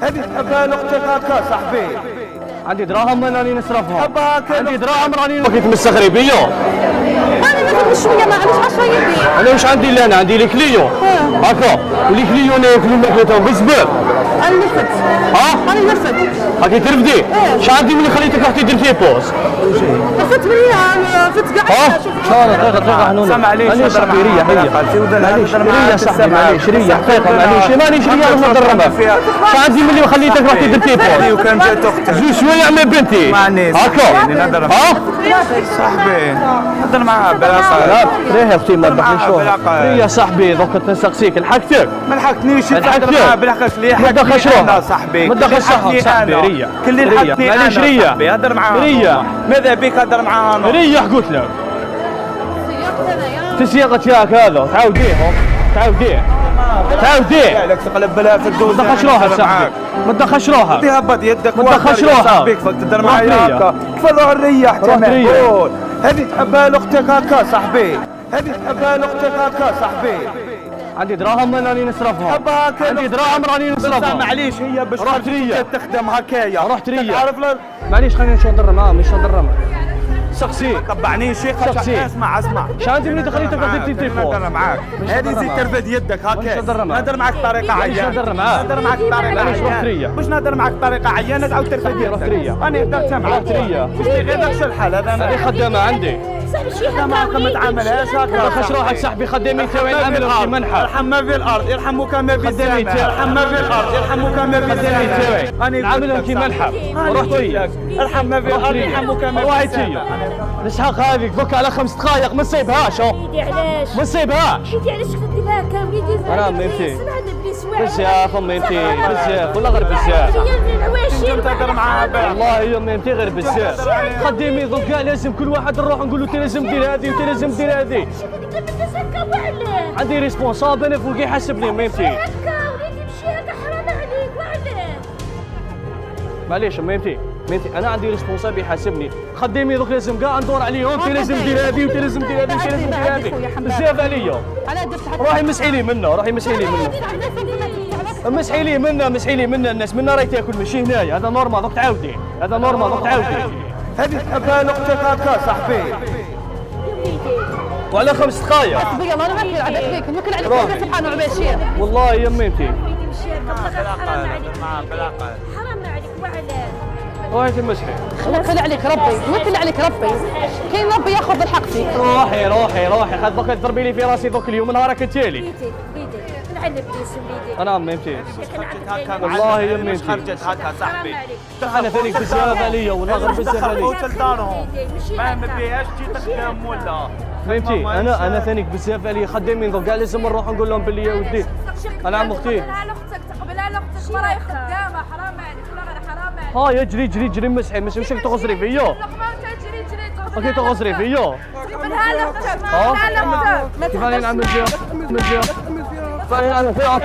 هذه تحبها لاختك هكا صاحبي. عندي دراهم راني نصرفها. حبها هكا. عندي دراهم راني بغيت مستغرب بيا. انا مثلا شويه ما عنديش 10 يدي. انا واش عندي انا عندي لي كليون هكا ولي كليون ياكلوا ماكلتهم بالزبال. انا نرفد. ها؟ انا نرفد. هاكي ترفدي؟ اش عندي ملي خليتك رحتي درتي بوز؟ رفدت مني رفدت كاع. دقيقة حنونة. سمع عليش معليش صاحبي ريح معليش ريح صاحبي معليش ريح دقيقة معليش مانيش ريح نضربها. اش عندي ملي خليتك رحتي درتي بوز؟ وكان جات اختك. زوج شوية مع بنتي. معناش. هكا. ها؟ صاحبي هضر معاها بلا لا ريح يا اختي ما تبحثيش بلا ريح يا صاحبي دوك نسقسيك لحقتك. ما لحقتنيش لحقتك. بالحق ليه ما تدخلش روحك صاحبي. ما تدخلش روحك صاحبي ريح. كل اللي لحقتني معليش ريح. هضر معاها. ريح. ماذا بك هضر معاها انا؟ ريح قلت لك. في سياقة ياك هذا تعاوديه لك تقلب بلا في الدوز. ما تدخلش روحك صاحبي ما تدخلش روحك تهبط يدك ما تدخلش روحك بيك تدر معايا هكا كيف روح الريح تمام. هذه تحبها لاختك هكا صاحبي. هذه تحبها لاختك هكا صاحبي. عندي دراهم راني نصرفها. حبها هكا. عندي دراهم راني نصرفها. معليش هي باش رحت ريح. تخدم هكايا. رحت ريح. تعرف معليش خلينا نمشيو نضر معاه مش نضر معاه. سقسي ما تبعنيش سقسي. اسمع اش عندي ملي خليتك درتي تليفون؟ نهضر معاك. هذه زيد ترفد يدك هكا. نهضر معاك بطريقه عيانه. نهضر معاه. نهضر معاك بطريقه معليش رحت ريح. عيانه. باش نهضر معاك بطريقه عيانه تعاود ترفد يدك. رحت ريح. انا هدرت معاك. رحت ريح. باش غير الحال هذا هذه خدامة عندي. خدامة ما تعاملهاش هكا. خش روحك صاحبي خدامي تاوي نعملهم في منحة. ارحم ما في الارض يرحمك ما في خدامي السماء. تاوي. ارحم ما في الارض يرحمك ما في خدامي السماء. تاوي نعملهم في منحة. رحت ريح. ارحم ما في الارض يرحمك ما في روحي السماء. تيا نسحق هذيك بك على 5 دقائق ما نسيبهاش وليدي علاش؟ ما نسيبهاش. وليدي علاش خدتي لها هكا وليدي؟ أنا ميمتي. سمعنا بليس واعر. بزاف اميمتي بزاف ولا غير بزاف. هي العواشر تهضر معاها باه. والله يا اميمتي غير بزاف. خدامي دوك كاع لازم كل واحد نروح نقول له انت لازم دير هذه وانت لازم دير هذه. قلت الناس هكا وعلاش؟ عندي ريسبونسابل انا فوق يحاسبني اميمتي. هكا وليدي مشي هكا حرام عليك وعلاش؟ معليش اميمتي انا عندي ريسبونسابل يحاسبني. خدامي دوك لازم كاع ندور عليهم انت لازم دير هذه وانت لازم دير هذه وانت لازم دير هذه بزاف عليا. روحي مسحي لي منه روحي مسحي لي منه. مسحي لي منه الناس منا راهي تاكل ماشي هنايا. هذا نورمال دوك تعاودي هذا نورمال دوك تعاودي. هذه تحبها لاختك هكا صاحبي. وعلى 5 دقائق. بيا الله انا ما كاين عندك فيك ممكن عليك سبحان وعباشير. والله يا اميمتي وليدي مشي هكا حرام عليك. حرام عليك وعلاش؟ روحي تمسحي. وكل عليك ربي وكل عليك ربي كاين ربي ياخذ الحق فيك. روحي خد دوك تضربي لي في راسي دوك اليوم نهارك التالي. وليدي نعلم بليس وليدي. انا اميمتي هكا والله يا اميمتي خرجت هكا صاحبي. انا ثانيك بزاف عليا والله غير بزاف عليا. تخلفوا لدارهم. ما فيهاش تجي تخدم ولا. فهمتي انا ثانيك بزاف عليا خدامين دوك كاع لازم نروح نقول لهم باللي يا ودي انا عم اختي. تقبلها لاختك ما راهي خدامه حرام عليك ولا غير حرام عليك. ها يا جري مسحي ماشي تغزري فيا. لقمه تجري اكيد تغزري فيا. تقبلها لاختك لا لاختك. كيف راني نعمل فيها؟ كيف راني نعمل فيها؟